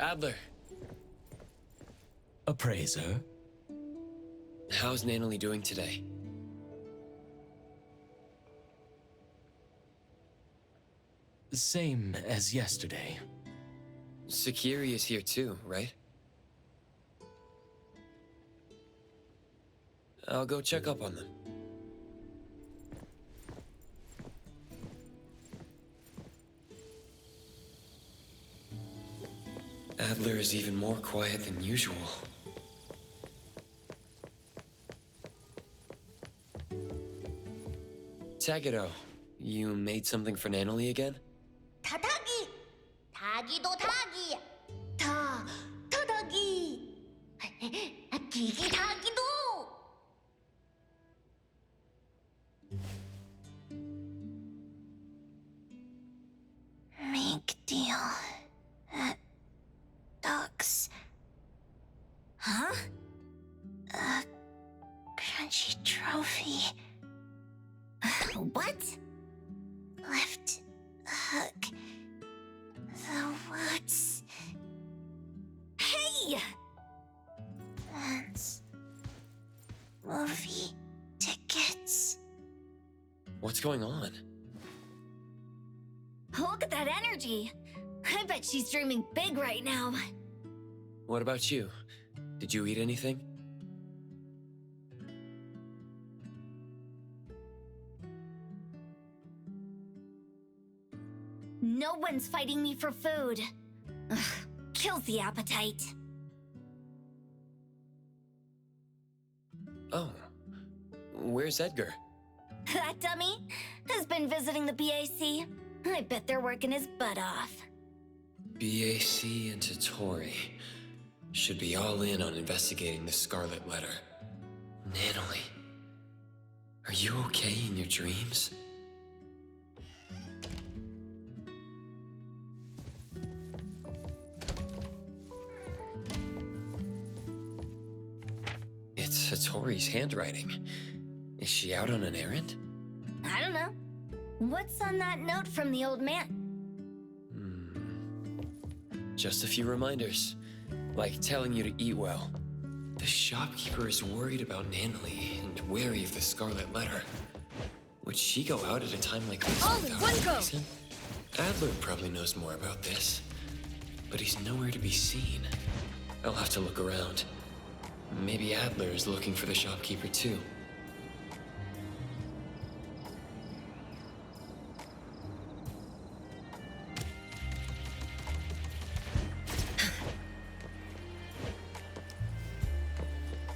Adler, Appraiser? how's Nanalie doing today? Same as yesterday. Sakiri is here too, right? I'll go check up on them. Adler is even more quiet than usual. Tagedo, you made something for Nanalie again? 타다기! 타기도 타기! 타다기! 기기 타기도! Make deal. Ducks. Huh? A crunchy trophy. What? Left hook. The woods. Hey! That's movie tickets. What's going on? Look at that energy. I bet she's dreaming big right now. What about you? Did you eat anything? No one's fighting me for food. Ugh, kills the appetite. Oh. Where's Edgar? That dummy has been visiting the BAC. I bet they're working his butt off. BAC and Totori should be all in on investigating the Scarlet Letter. Nanalie, are you okay in your dreams? It's Satori's handwriting. Is she out on an errand? I don't know. What's on that note from the old man? Just a few reminders, like telling you to eat well. The shopkeeper is worried about Nanalie and wary of the Scarlet Letter. Would she go out at a time like this without a reason? Adler probably knows more about this, but he's nowhere to be seen. I'll have to look around. Maybe Adler is looking for the shopkeeper too.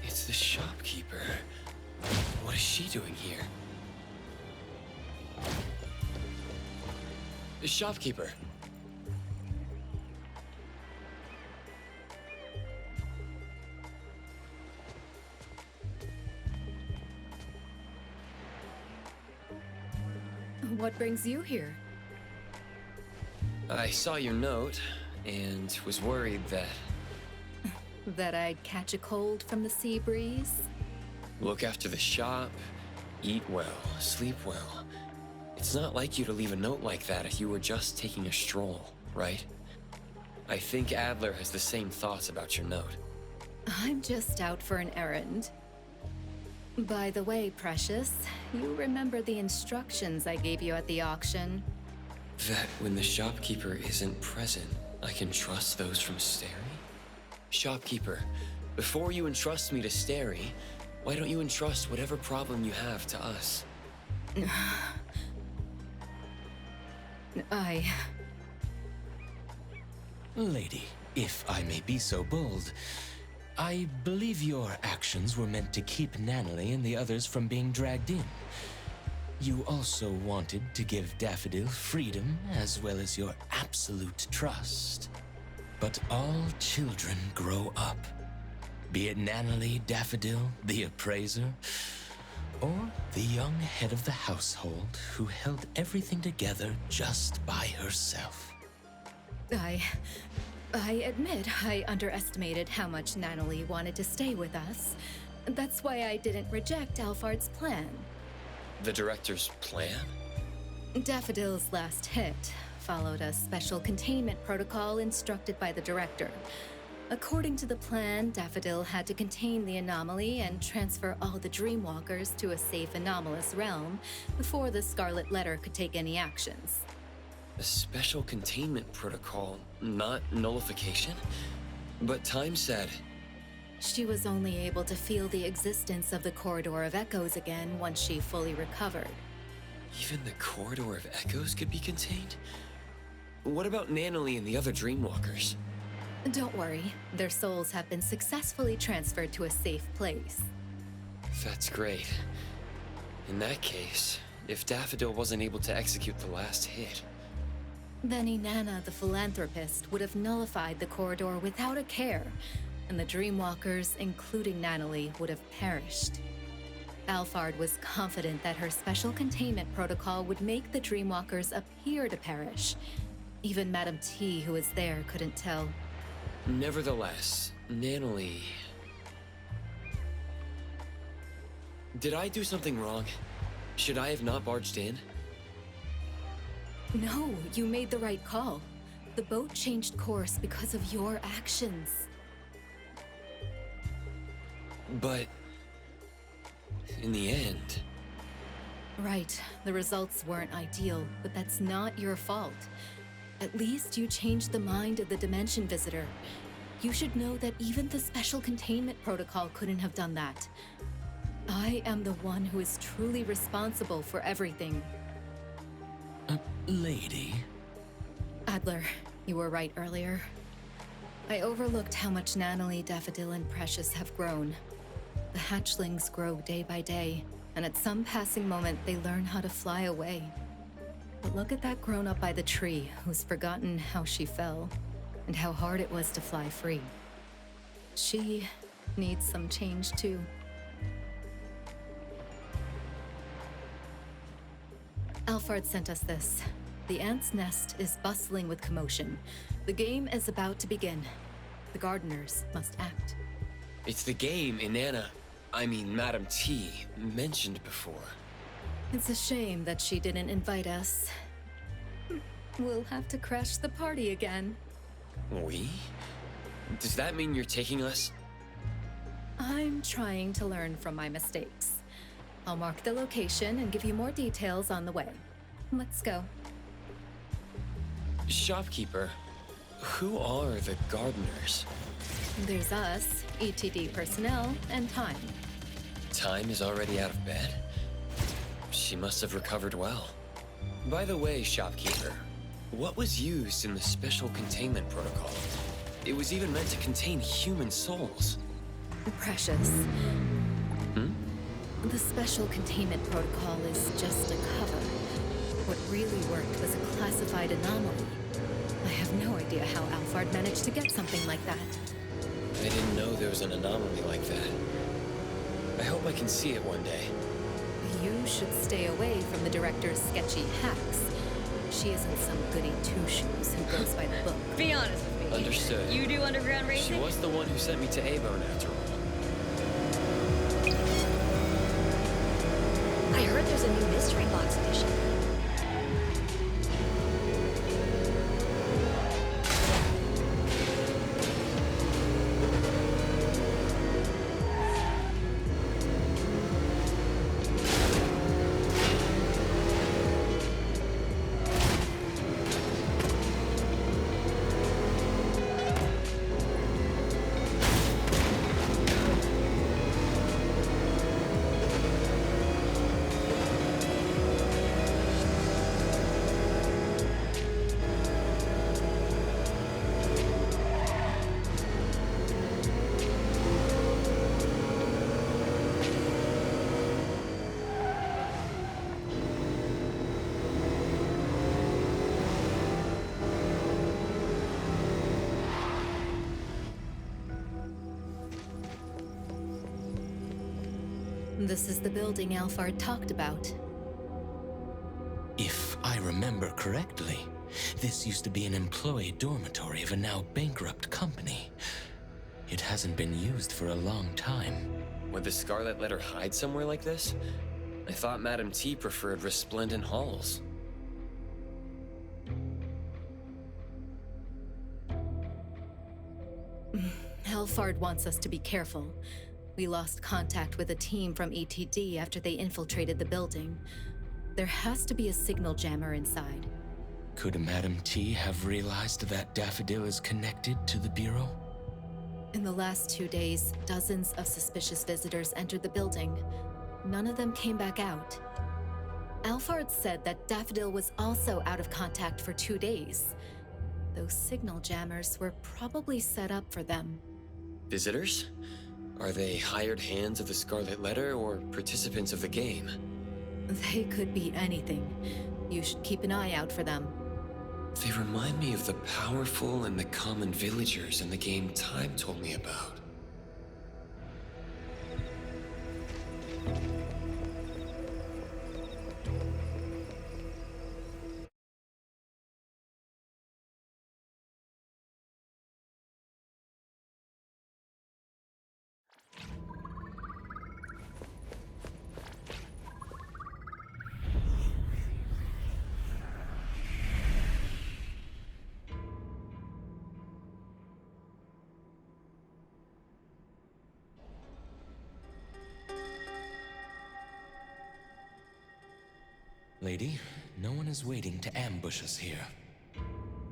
It's the shopkeeper. What is she doing here? The shopkeeper. What brings you here? I saw your note and was worried that... That I'd catch a cold from the sea breeze? Look after the shop, eat well, sleep well. It's not like you to leave a note like that if you were just taking a stroll, right? I think Adler has the same thoughts about your note. I'm just out for an errand. By the way, Precious, you remember the instructions I gave you at the auction? That when the shopkeeper isn't present, I can trust those from Stary? Shopkeeper, before you entrust me to Stary, why don't you entrust whatever problem you have to us? Lady, if I may be so bold, I believe your actions were meant to keep Nanalie and the others from being dragged in. You also wanted to give Daffodil freedom as well as your absolute trust. But all children grow up. Be it Nanalie, Daffodil, the appraiser, or the young head of the household who held everything together just by herself. I admit I underestimated how much Nanalie wanted to stay with us. That's why I didn't reject Alphard's plan. The director's plan? Daffodil's last hit, followed a special containment protocol instructed by the director. According to the plan, Daffodil had to contain the anomaly and transfer all the Dreamwalkers to a safe anomalous realm before the Scarlet Letter could take any actions. A special containment protocol, not nullification? But Time said... She was only able to feel the existence of the Corridor of Echoes again once she fully recovered. Even the Corridor of Echoes could be contained? What about Nanalie and the other Dreamwalkers? Don't worry, their souls have been successfully transferred to a safe place. That's great. In that case, if Daffodil wasn't able to execute the last hit... Then Inanna the Philanthropist would have nullified the corridor without a care, and the Dreamwalkers, including Nanalie, would have perished. Alphard was confident that her special containment protocol would make the Dreamwalkers appear to perish. Even Madame T, who was there, couldn't tell. Nevertheless, Nanalie... Did I do something wrong? Should I have not barged in? No, you made the right call. The boat changed course because of your actions. But... in the end... Right, the results weren't ideal, but that's not your fault. At least you changed the mind of the Dimension Visitor. You should know that even the special containment protocol couldn't have done that. I am the one who is truly responsible for everything. Lady? Adler, you were right earlier. I overlooked how much Nanalie, Daffodil, and Precious have grown. The hatchlings grow day by day, and at some passing moment they learn how to fly away. But look at that grown-up by the tree who's forgotten how she fell, and how hard it was to fly free. She needs some change too. Alphard sent us this. The ant's nest is bustling with commotion. The game is about to begin. The gardeners must act. It's the game Madame T, mentioned before. It's a shame that she didn't invite us. We'll have to crash the party again. We? Does that mean you're taking us? I'm trying to learn from my mistakes. I'll mark the location and give you more details on the way. Let's go. Shopkeeper, who are the gardeners? There's us, ETD personnel, and Time. Time is already out of bed? She must have recovered well. By the way, Shopkeeper, what was used in the special containment protocol? It was even meant to contain human souls. Precious. The special containment protocol is just a cover. What really worked was a classified anomaly. I have no idea how Alphard managed to get something like that. I didn't know there was an anomaly like that. I hope I can see it one day. You should stay away from the director's sketchy hacks. She isn't some goody two-shoes who goes by the book. Be honest with me. Understood. You do underground She racing? was the one who sent me to A-Bone after all. I heard there's a new mystery box edition. This is the building Alphard talked about. If I remember correctly, this used to be an employee dormitory of a now bankrupt company. It hasn't been used for a long time. Would the Scarlet Letter hide somewhere like this? I thought Madame T preferred resplendent halls. Alphard wants us to be careful. We lost contact with a team from ETD after they infiltrated the building. There has to be a signal jammer inside. Could Madam T have realized that Daffodil is connected to the Bureau? In the last 2 days, dozens of suspicious visitors entered the building. None of them came back out. Alphard said that Daffodil was also out of contact for 2 days. Those signal jammers were probably set up for them. Visitors? Are they hired hands of the Scarlet Letter or participants of the game? They could be anything. You should keep an eye out for them. They remind me of the powerful and the common villagers in the game Time told me about. Lady, no one is waiting to ambush us here.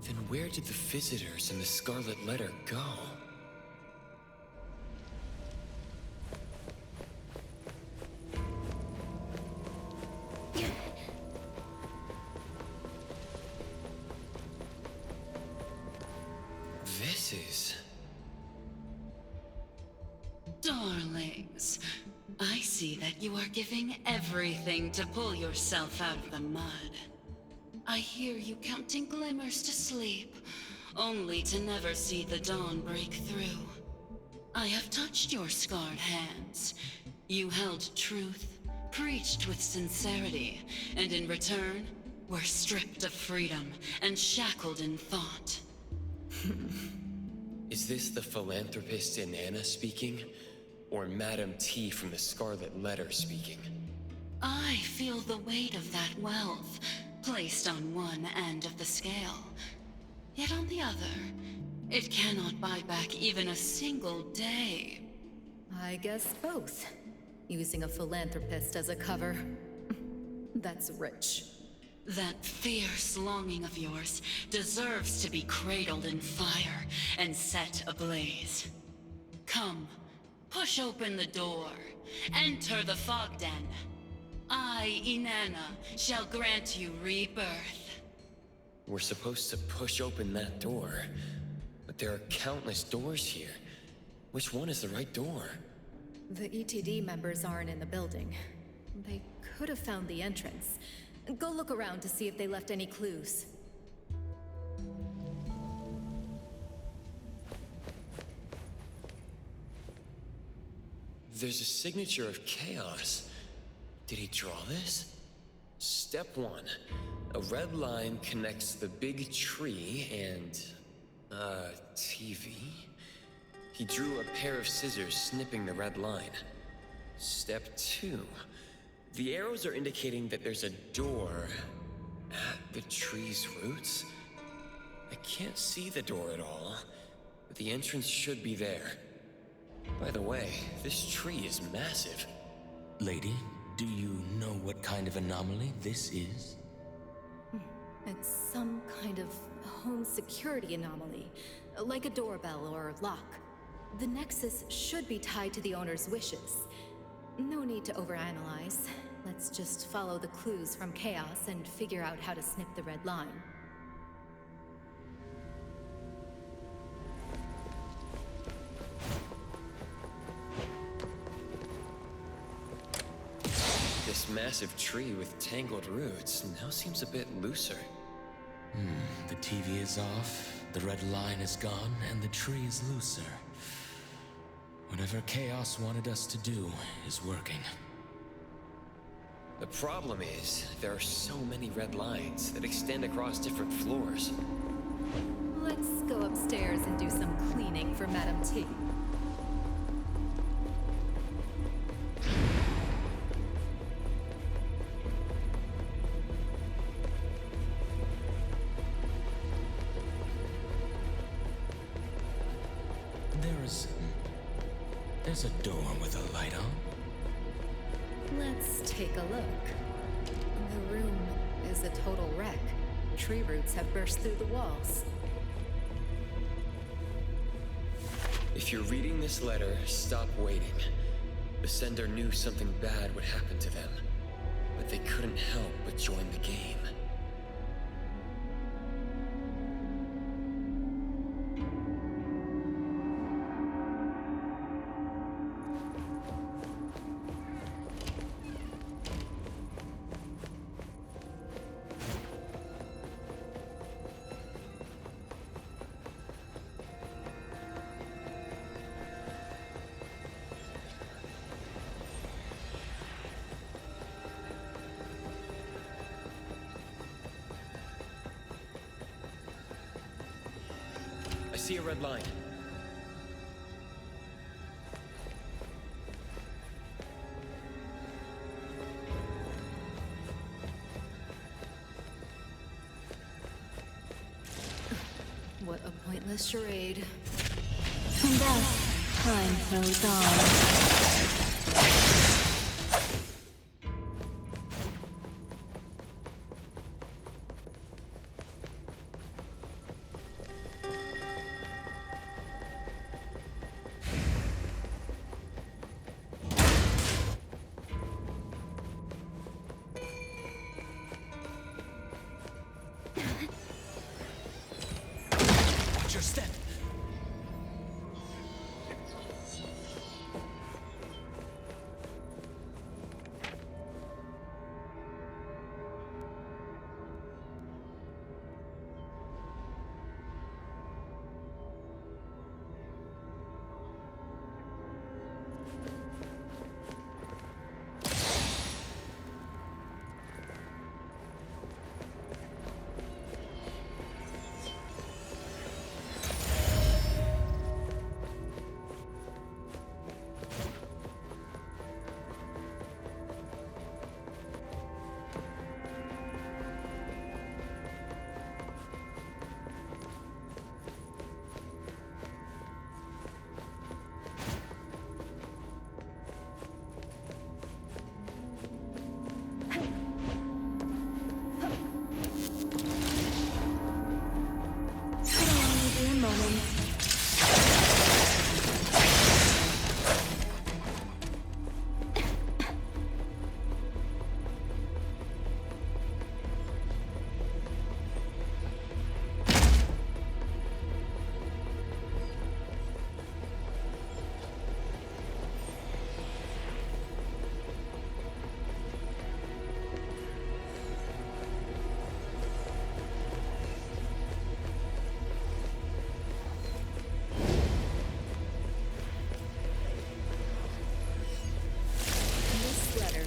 Then where did the visitors and the Scarlet Letter go? This is... Darlings, I see that you are giving everything to pull yourself out of the mud. I hear you counting glimmers to sleep, only to never see the dawn break through. I have touched your scarred hands. You held truth, preached with sincerity, and in return, were stripped of freedom and shackled in thought. Is this the philanthropist Inanna speaking? Or Madam T from the Scarlet Letter speaking? I feel the weight of that wealth, placed on one end of the scale. Yet on the other, it cannot buy back even a single day. I guess both. Using a philanthropist as a cover. That's rich. That fierce longing of yours deserves to be cradled in fire and set ablaze. Come, push open the door. Enter the fog den. I, Inanna, shall grant you rebirth. We're supposed to push open that door, but there are countless doors here. Which one is the right door? The ETD members aren't in the building. They could have found the entrance. Go look around to see if they left any clues. There's a signature of chaos. Did he draw this? Step 1. A red line connects the big tree and... TV? He drew a pair of scissors snipping the red line. Step 2. The arrows are indicating that there's a door at the tree's roots. I can't see the door at all, but the entrance should be there. By the way, this tree is massive. Lady, do you know what kind of anomaly this is? It's some kind of home security anomaly, like a doorbell or lock. The nexus should be tied to the owner's wishes. No need to overanalyze. Let's just follow the clues from Chaos and figure out how to snip the red line. This massive tree with tangled roots now seems a bit looser. The TV is off, the red line is gone, and the tree is looser. Whatever Chaos wanted us to do is working. The problem is, there are so many red lines that extend across different floors. Let's go upstairs and do some cleaning for Madam T. There is There's a door with a light on. Let's take a look. The room is a total wreck. Tree roots have burst through the walls. If you're reading this letter, stop waiting. The sender knew something bad would happen to them, but they couldn't help but join the game. I see a red line. What a pointless charade. And thus, time flows on. Watch your step.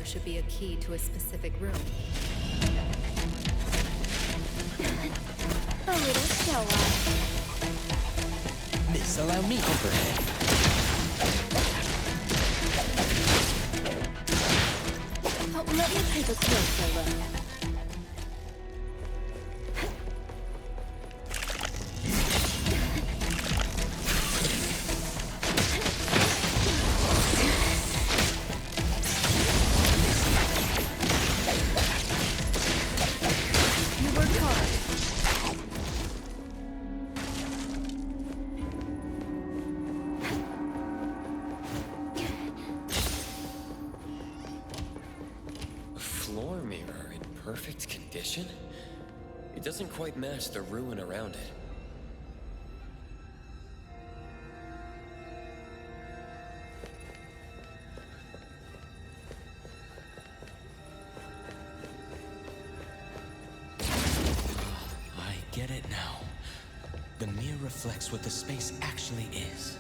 Should be a key to a specific room. A little show off. Miss, allow me overhead. Oh, let me take a closer look. Floor mirror in perfect condition? It doesn't quite match the ruin around it. I get it now. The mirror reflects what the space actually is.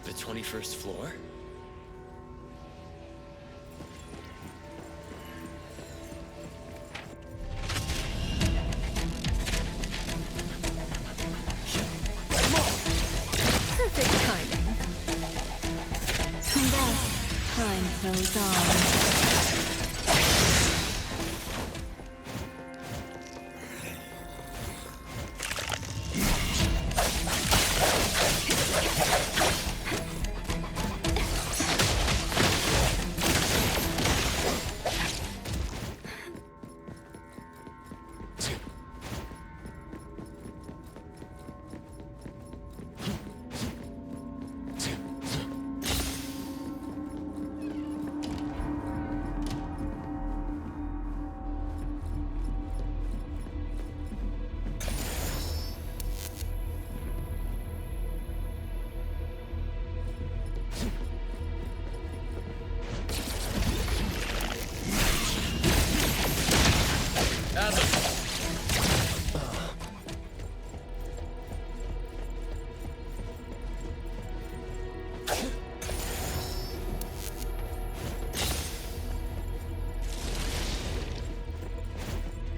The 21st floor? Perfect timing. And then, time flows on.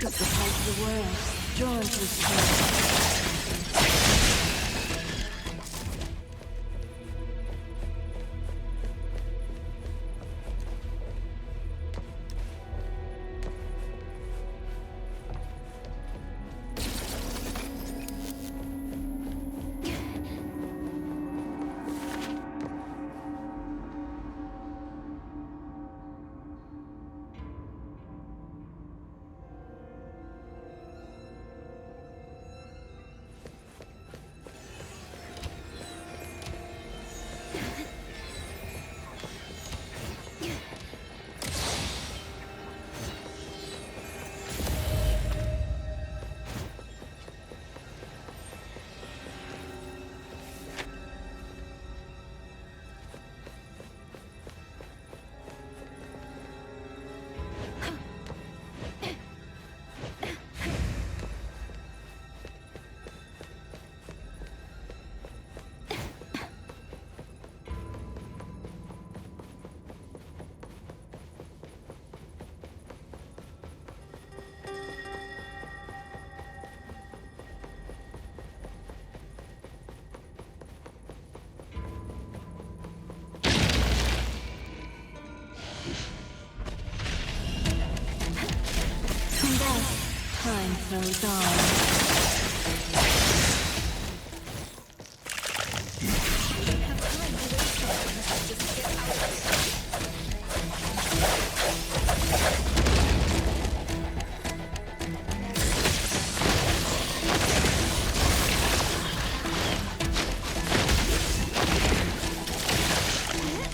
The height of the world, drawn to its center. And then, time flows on.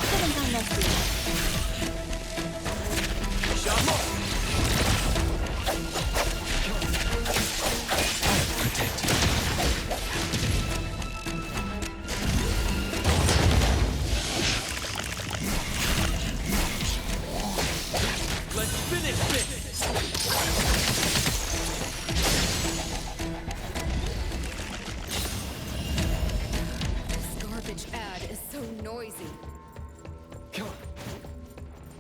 Haven't done that yet. Protect you. Let's finish this! This garbage ad is so noisy. Come on.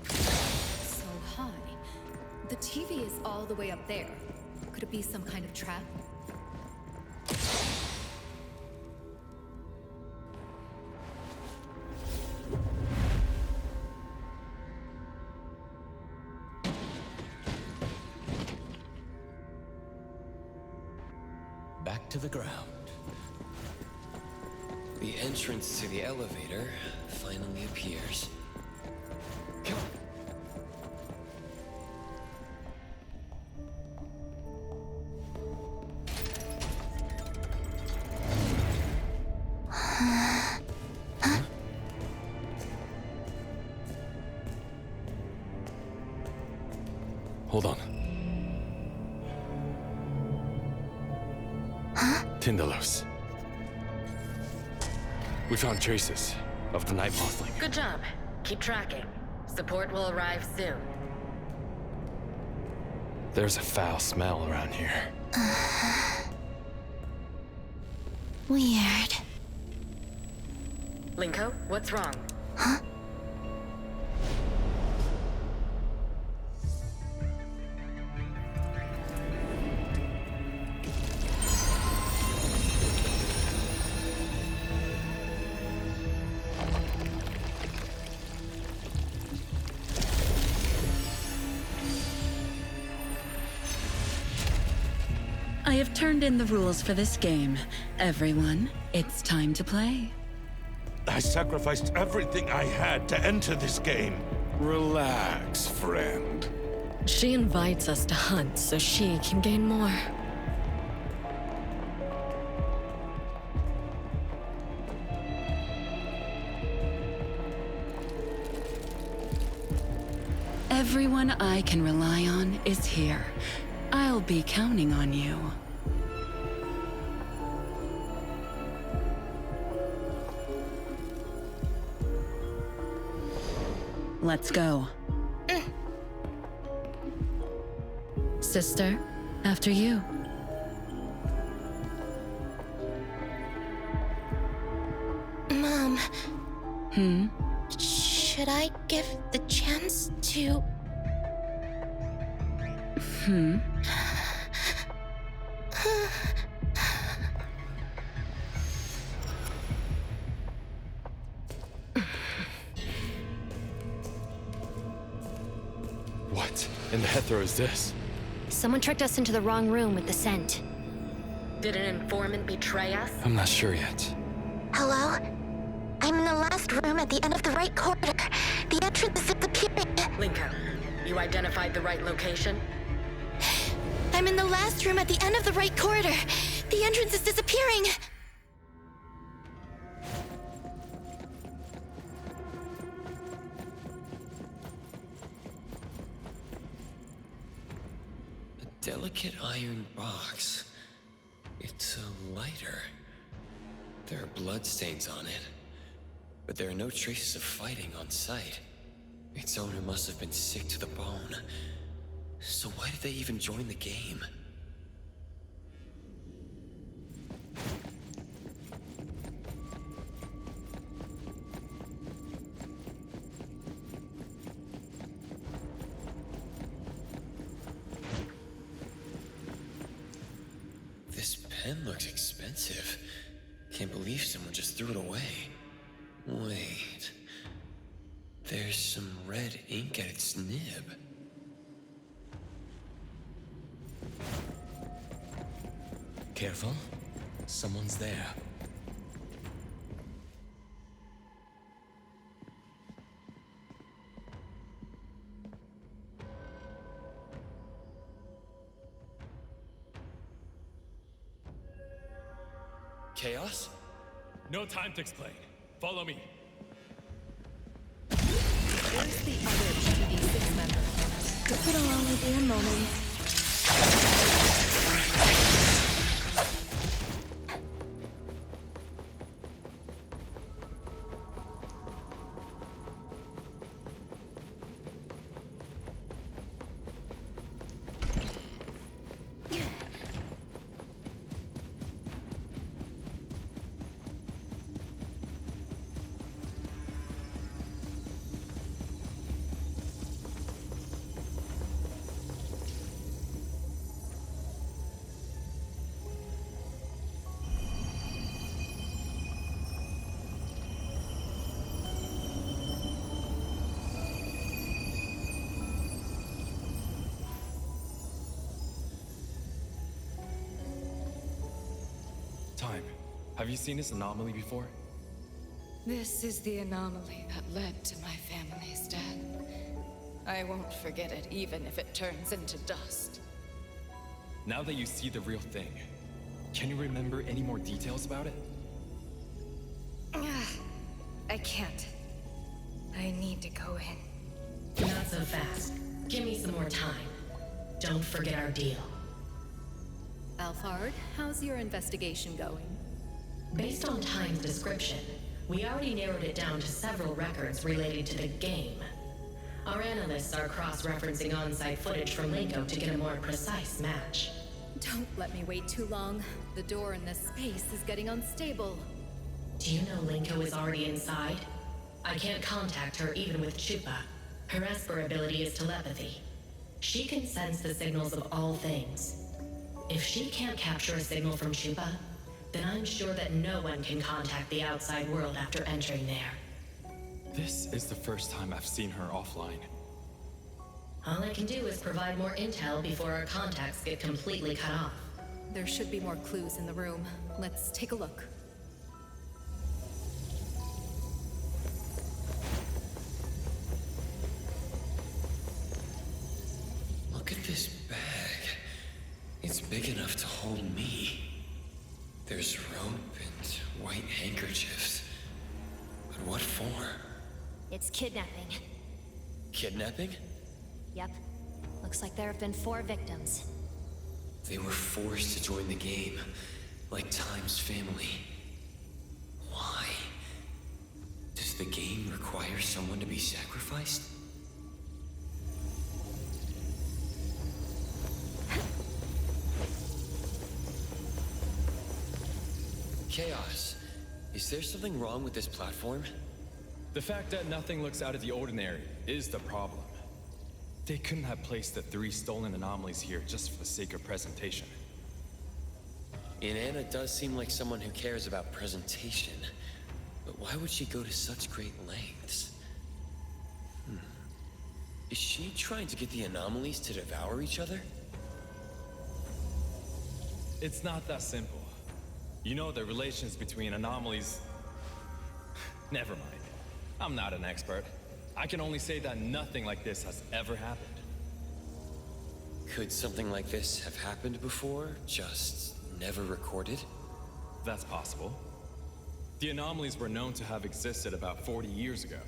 So high. The TV is all the way up there. Could it be some kind of trap? Back to the ground. The entrance to the elevator finally appears. Come on. Hold on. Tindalos. We found traces of the night mothling. Good job. Keep tracking. Support will arrive soon. There's a foul smell around here. Weird. Linko, what's wrong? Huh? I have turned in the rules for this game. Everyone, it's time to play. I sacrificed everything I had to enter this game. Relax, friend. She invites us to hunt so she can gain more. Everyone I can rely on is here. I'll be counting on you. Let's go. Sister, after you. Mom. Should I give the chance to... What in the Hethro is this? Someone tricked us into the wrong room with the scent. Did an informant betray us? I'm not sure yet. Hello? I'm in the last room at the end of the right corridor. The entrance is disappearing. Linko, you identified the right location? I'm in the last room at the end of the right corridor. The entrance is disappearing. A delicate iron box. It's a lighter. There are bloodstains on it, but there are no traces of fighting on site. Its owner must have been sick to the bone. So why did they even join the game? This pen looks expensive. Can't believe someone just threw it away. Wait. There's some red ink at its nib. Careful. Someone's there. Chaos? No time to explain. Follow me. Where's the other GD6 member? It'll only be a moment. Time. Have you seen this anomaly before? This is the anomaly that led to my family's death. I won't forget it, even if it turns into dust. Now that you see the real thing, can you remember any more details about it? I can't. I need to go in. Not so fast. Give me some more time. Don't forget our deal. Alphard, how's your investigation going? Based on Time's description, we already narrowed it down to several records related to the game. Our analysts are cross-referencing on-site footage from Linko to get a more precise match. Don't let me wait too long. The door in this space is getting unstable. Do you know Linko is already inside? I can't contact her even with Chupa. Her Esper ability is telepathy. She can sense the signals of all things. If she can't capture a signal from Chupa, then I'm sure that no one can contact the outside world after entering there. This is the first time I've seen her offline. All I can do is provide more intel before our contacts get completely cut off. There should be more clues in the room. Let's take a look. Look at this bag. It's big enough to hold me. There's rope and white handkerchiefs. But what for? It's kidnapping. Kidnapping? Yep. Looks like there have been 4 victims. They were forced to join the game, like Time's family. Why? Does the game require someone to be sacrificed? Chaos. Is there something wrong with this platform? The fact that nothing looks out of the ordinary is the problem. They couldn't have placed the 3 stolen anomalies here just for the sake of presentation. Inanna does seem like someone who cares about presentation. But why would she go to such great lengths? Is she trying to get the anomalies to devour each other? It's not that simple. You know the relations between anomalies... Never mind. I'm not an expert. I can only say that nothing like this has ever happened. Could something like this have happened before, just never recorded? That's possible. The anomalies were known to have existed about 40 years ago.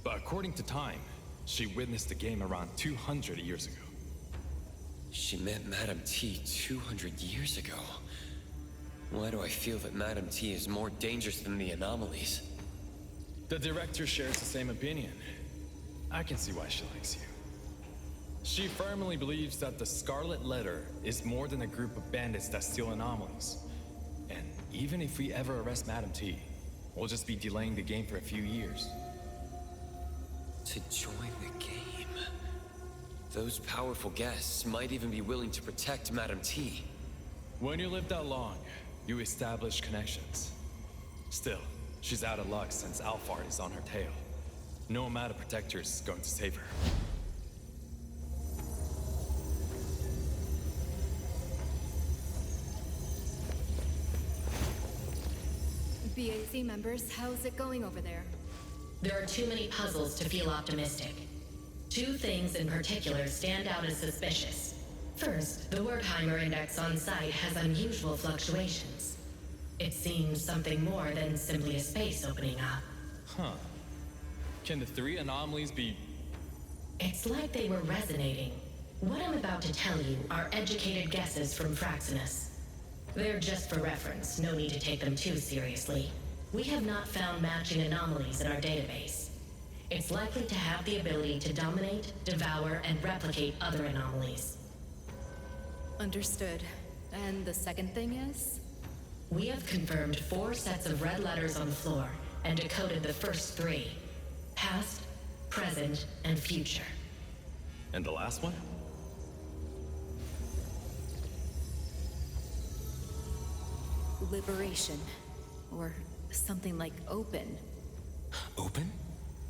But according to Time, she witnessed the game around 200 years ago. She met Madame T 200 years ago. Why do I feel that Madame T is more dangerous than the anomalies? The director shares the same opinion. I can see why she likes you. She firmly believes that the Scarlet Letter is more than a group of bandits that steal anomalies. And even if we ever arrest Madame T, we'll just be delaying the game for a few years. To join the game? Those powerful guests might even be willing to protect Madame T. When you live that long, you establish connections. Still, she's out of luck since Alphard is on her tail. No amount of protectors is going to save her. BAZ members, how's it going over there? There are too many puzzles to feel optimistic. 2 things in particular stand out as suspicious. First, the Wertheimer index on site has unusual fluctuations. It seems something more than simply a space opening up. Huh. Can the 3 anomalies be... It's like they were resonating. What I'm about to tell you are educated guesses from Fraxinus. They're just for reference, no need to take them too seriously. We have not found matching anomalies in our database. It's likely to have the ability to dominate, devour, and replicate other anomalies. Understood. And the second thing is? We have confirmed 4 sets of red letters on the floor and decoded the first 3. Past, present, and future. And the last one? Liberation. Or something like open. Open?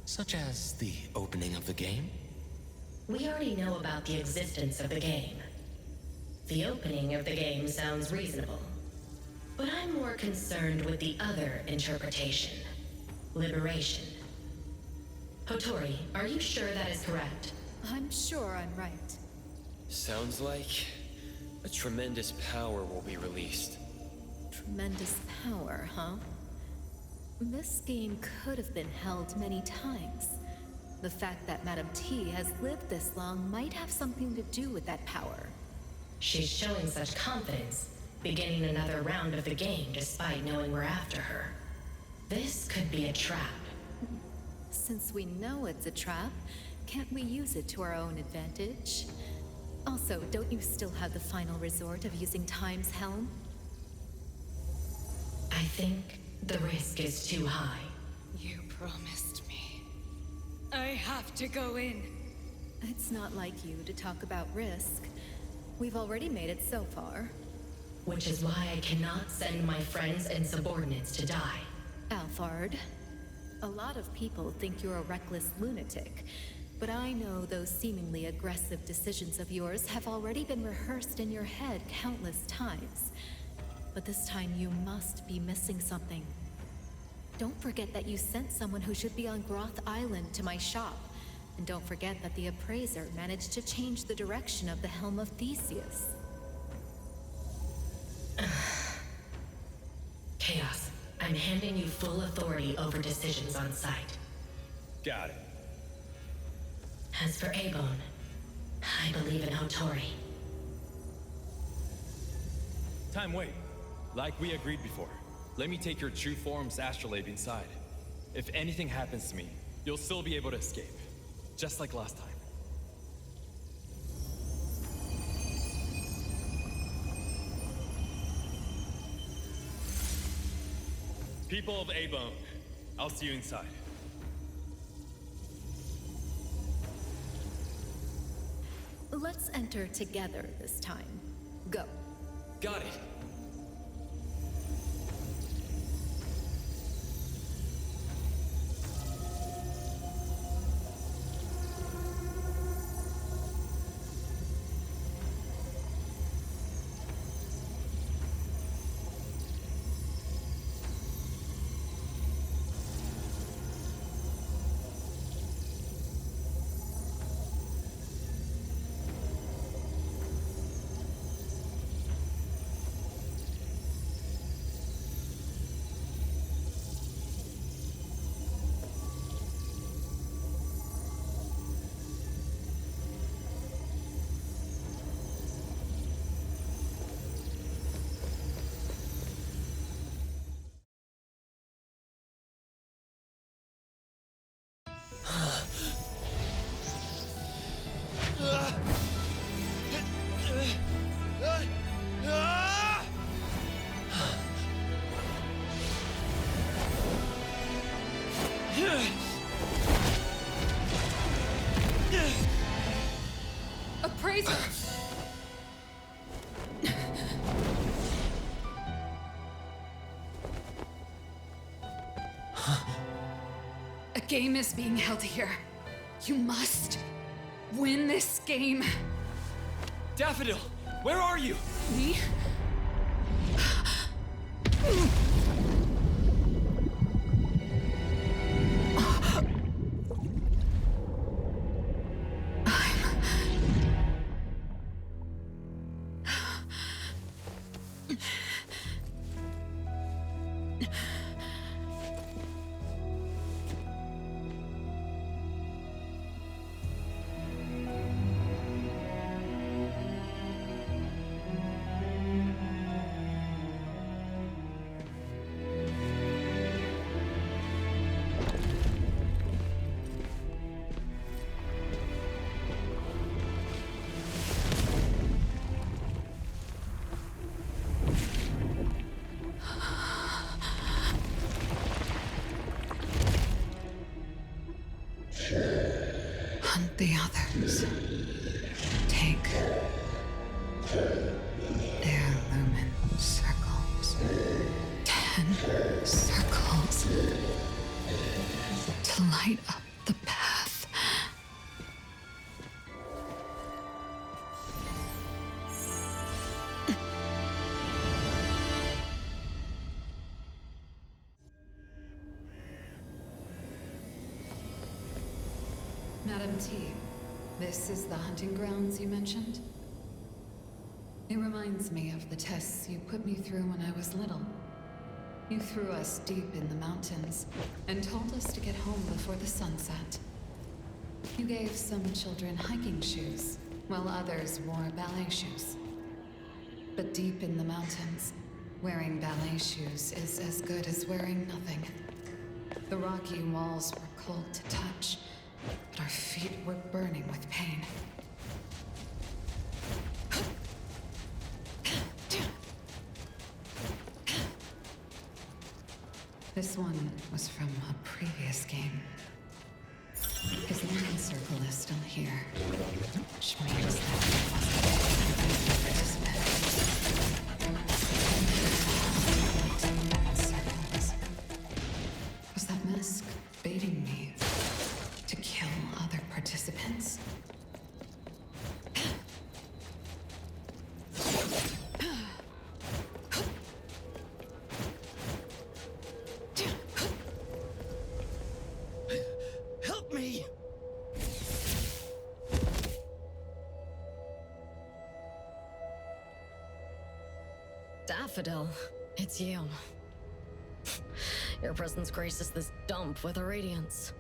Such as the opening of the game? We already know about the existence of the game. The opening of the game sounds reasonable. But I'm more concerned with the other interpretation. Liberation. Hotori, are you sure that is correct? I'm sure I'm right. Sounds like a tremendous power will be released. Tremendous power, huh? This game could have been held many times. The fact that Madame T has lived this long might have something to do with that power. She's showing such confidence, beginning another round of the game despite knowing we're after her. This could be a trap. Since we know it's a trap, can't we use it to our own advantage? Also, don't you still have the final resort of using Time's helm? I think The risk is too high. You promised me. I have to go in. It's not like you to talk about risk. We've already made it so far. Which is why I cannot send my friends and subordinates to die. Alphard, a lot of people think you're a reckless lunatic, but I know those seemingly aggressive decisions of yours have already been rehearsed in your head countless times. But this time you must be missing something. Don't forget that you sent someone who should be on Groth Island to my shop. And don't forget that the appraiser managed to change the direction of the Helm of Theseus. Chaos, I'm handing you full authority over decisions on site. Got it. As for Abone, I believe in Hotori. Time, wait. Like we agreed before, let me take your true form's astrolabe inside. If anything happens to me, you'll still be able to escape. Just like last time. People of Abone, I'll see you inside. Let's enter together this time. Go. Got it. Appraiser! A game is being held here. You must win this game. Daffodil, where are you? Me? Hunt the others. Take their lumen circles. 10 circles. To light up the path. Madam T, this is the hunting grounds you mentioned? It reminds me of the tests you put me through when I was little. You threw us deep in the mountains and told us to get home before the sun set. You gave some children hiking shoes, while others wore ballet shoes. But deep in the mountains, wearing ballet shoes is as good as wearing nothing. The rocky walls were cold to touch, but our feet were burning with pain. This one was from a previous game. His learning circle is still here, which means that he wasn't a participant. That circle was that mask baiting me to kill other participants? Help me! Daffodil, it's you. Your presence graces this dump with a radiance.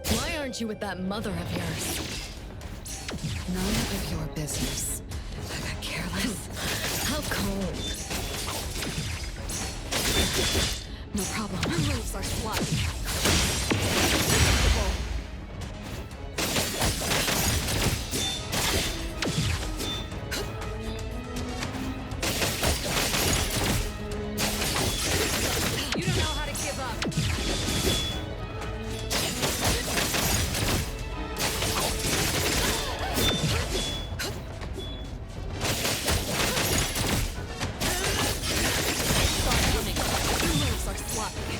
Why aren't you with that mother of yours? None of your business. I got careless. How cold. No problem. Her moves are sloppy. You don't know how to give up. Her moves are sloppy.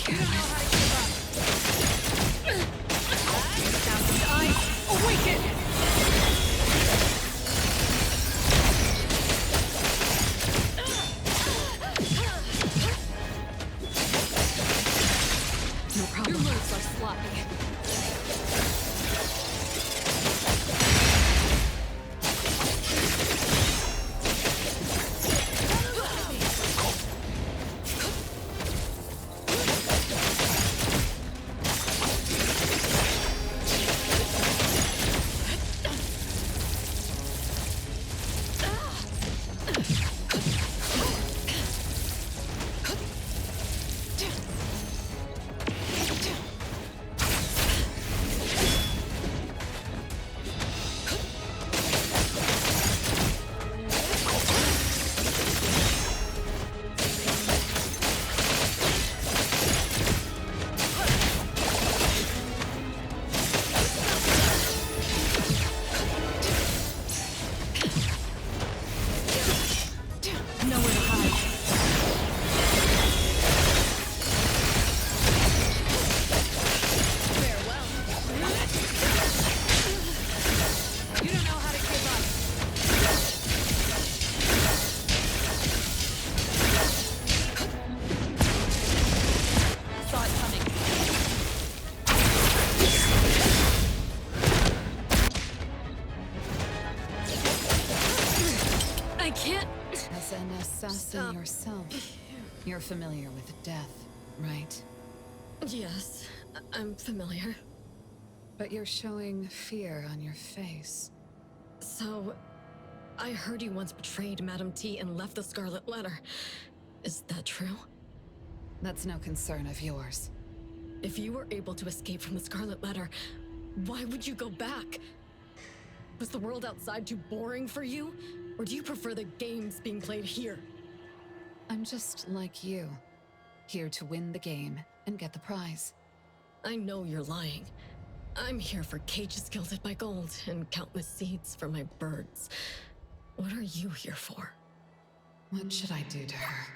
You don't know how to give up. Thousand eyes, awaken! No problem. Your moves are sloppy. Nowhere to hide. Farewell. You don't know how to give up. Saw it coming. I can't. As an assassin Stop. yourself, you're familiar with death, right? Yes, I'm familiar. But you're showing fear on your face. So, I heard you once betrayed Madame T and left the Scarlet Letter. Is that true? That's no concern of yours. If you were able to escape from the Scarlet Letter, why would you go back? Was the world outside too boring for you? Or do you prefer the games being played here? I'm just like you, here to win the game and get the prize. I know you're lying. I'm here for cages gilded by gold and countless seeds for my birds. What are you here for? What should I do to her?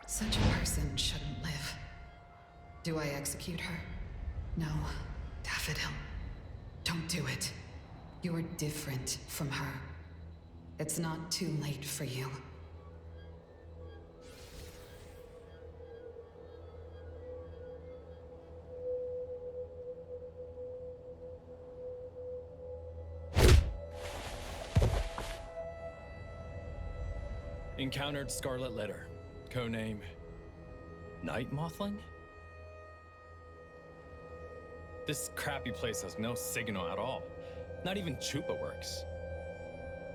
Such a person shouldn't live. Do I execute her? No, Daffodil. Don't do it. You're different from her. It's not too late for you. Encountered Scarlet Letter. Codename... Night Mothling? This crappy place has no signal at all. Not even Chupa works.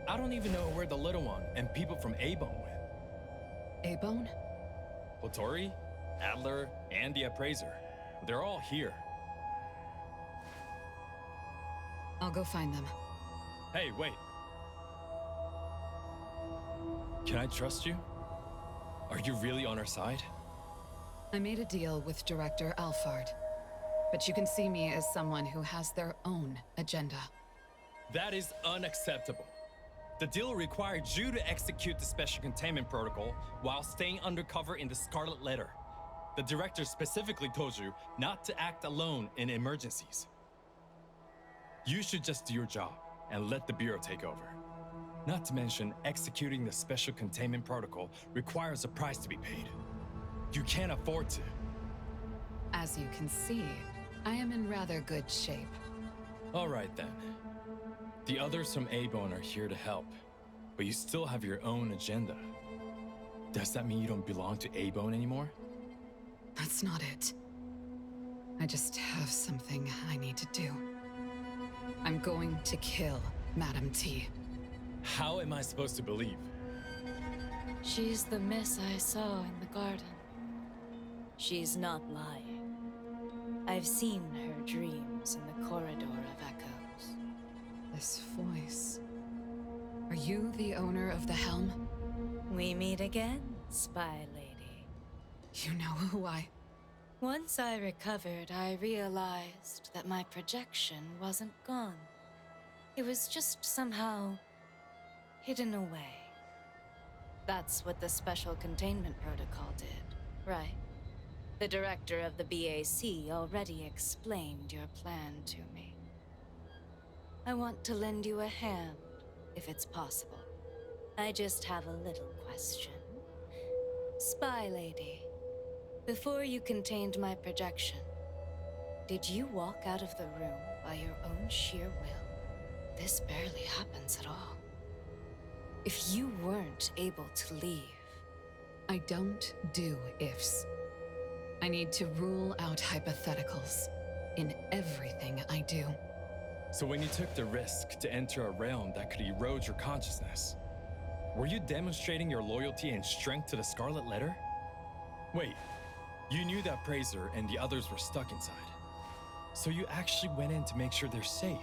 I don't even know where the little one and people from A-Bone went. A-Bone? Latori, Adler, and the Appraiser. They're all here. I'll go find them. Hey, wait. Can I trust you? Are you really on our side? I made a deal with Director Alphard, but you can see me as someone who has their own agenda. That is unacceptable. The deal required you to execute the special containment protocol while staying undercover in the Scarlet Letter. The director specifically told you not to act alone in emergencies. You should just do your job and let the Bureau take over. Not to mention, executing the special containment protocol requires a price to be paid. You can't afford to. As you can see, I am in rather good shape. All right then. The others from A-Bone are here to help, but you still have your own agenda. Does that mean you don't belong to A-Bone anymore? That's not it. I just have something I need to do. I'm going to kill Madam T. How am I supposed to believe? She's the miss I saw in the garden. She's not lying. I've seen her dreams in the corridor of echoes. This voice. Are you the owner of the helm? We meet again, spy lady. You know who I... Once I recovered, I realized that my projection wasn't gone. It was just somehow hidden away. That's what the Special Containment Protocol did, right? The director of the BAC already explained your plan to me. I want to lend you a hand, if it's possible. I just have a little question. Spy lady, before you contained my projection, did you walk out of the room by your own sheer will? This barely happens at all. If you weren't able to leave... I don't do ifs. I need to rule out hypotheticals in everything I do. So when you took the risk to enter a realm that could erode your consciousness, were you demonstrating your loyalty and strength to the Scarlet Letter? Wait, you knew that Praiser and the others were stuck inside. So you actually went in to make sure they're safe.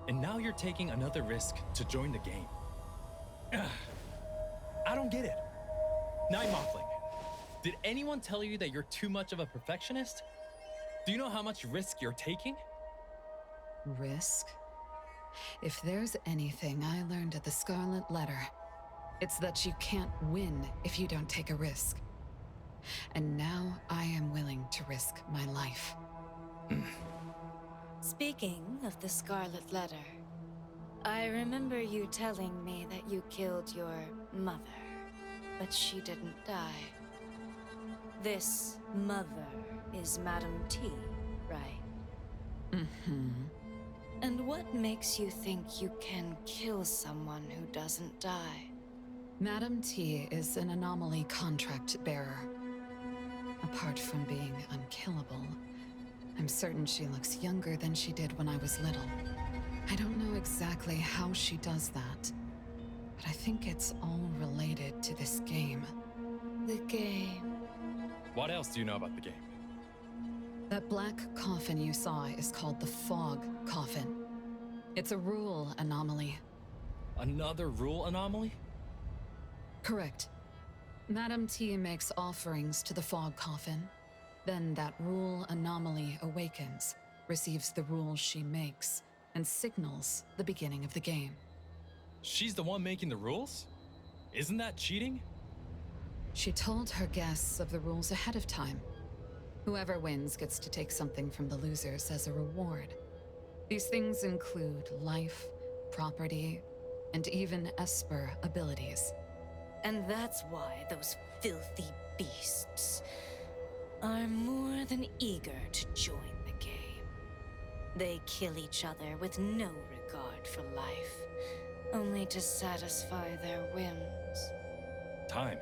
And now you're taking another risk to join the game. Ugh. I don't get it. Night Mothling, did anyone tell you that you're too much of a perfectionist? Do you know how much risk you're taking? Risk? If there's anything I learned at the Scarlet Letter, it's that you can't win if you don't take a risk. And now I am willing to risk my life. Speaking of the Scarlet Letter, I remember you telling me that you killed your mother, but she didn't die. This mother is Madam T, right? Mm-hmm. And what makes you think you can kill someone who doesn't die? Madam T is an anomaly contract bearer. Apart from being unkillable, I'm certain she looks younger than she did when I was little. I don't know exactly how she does that, but I think it's all related to this game. The game. What else do you know about the game? That black coffin you saw is called the Fog Coffin. It's a rule anomaly. Another rule anomaly? Correct. Madam T makes offerings to the Fog Coffin. Then that rule anomaly awakens, receives the rules she makes, and signals the beginning of the game. She's the one making the rules? Isn't that cheating? She told her guests of the rules ahead of time. Whoever wins gets to take something from the losers as a reward. These things include life, property, and even Esper abilities. And that's why those filthy beasts are more than eager to join the game. They kill each other with no regard for life, only to satisfy their whims. Time.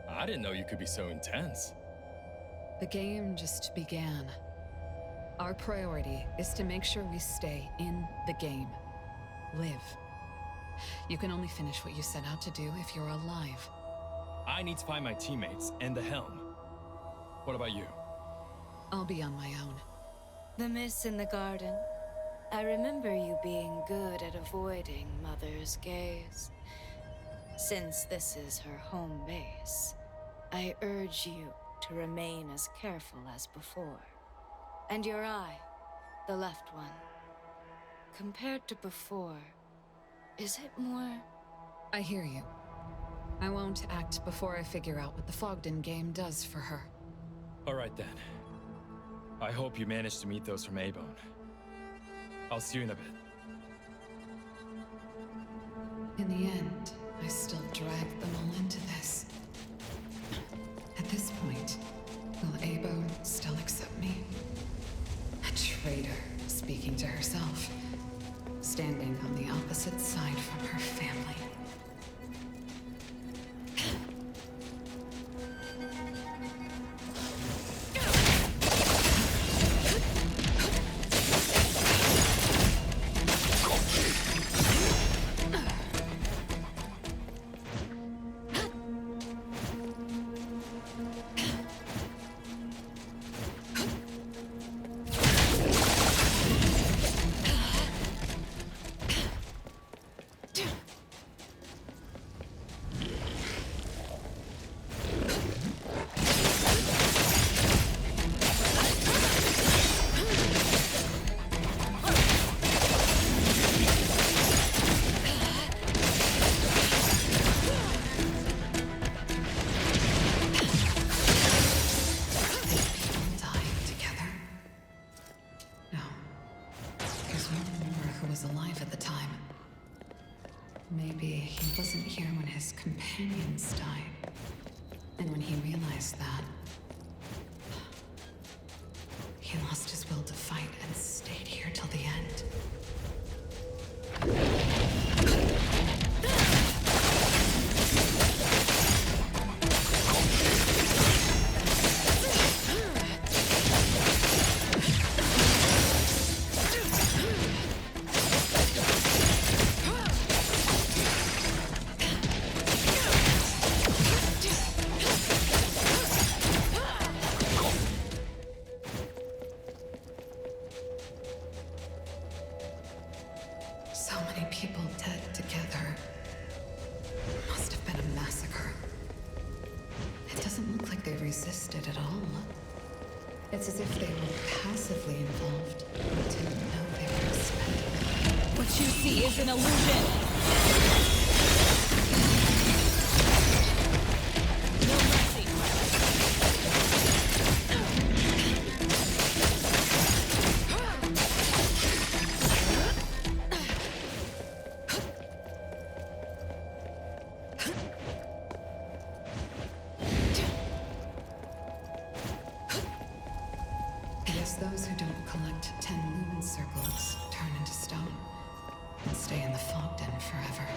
I didn't know you could be so intense. The game just began. Our priority is to make sure we stay in the game. Live. You can only finish what you set out to do if you're alive. I need to find my teammates and the helm. What about you? I'll be on my own. The miss in the garden. I remember you being good at avoiding Mother's gaze. Since this is her home base, I urge you to remain as careful as before. And your eye, the left one. Compared to before, is it more... I hear you. I won't act before I figure out what the Fogden game does for her. All right then. I hope you managed to meet those from A-Bone. I'll see you in a bit. In the end, I still dragged them all into this. At this point, will A-Bone still accept me? A traitor speaking to herself, standing on the opposite side from her family. Maybe he wasn't here when his companions died. And when he realized that, he lost his will to fight and stayed here till the end. So many people dead together. Must have been a massacre. It doesn't look like they resisted at all. It's as if they were passively involved, but didn't know they were expendable. What you see is an illusion. Those who don't collect 10 lumen circles turn into stone and stay in the Fogden forever.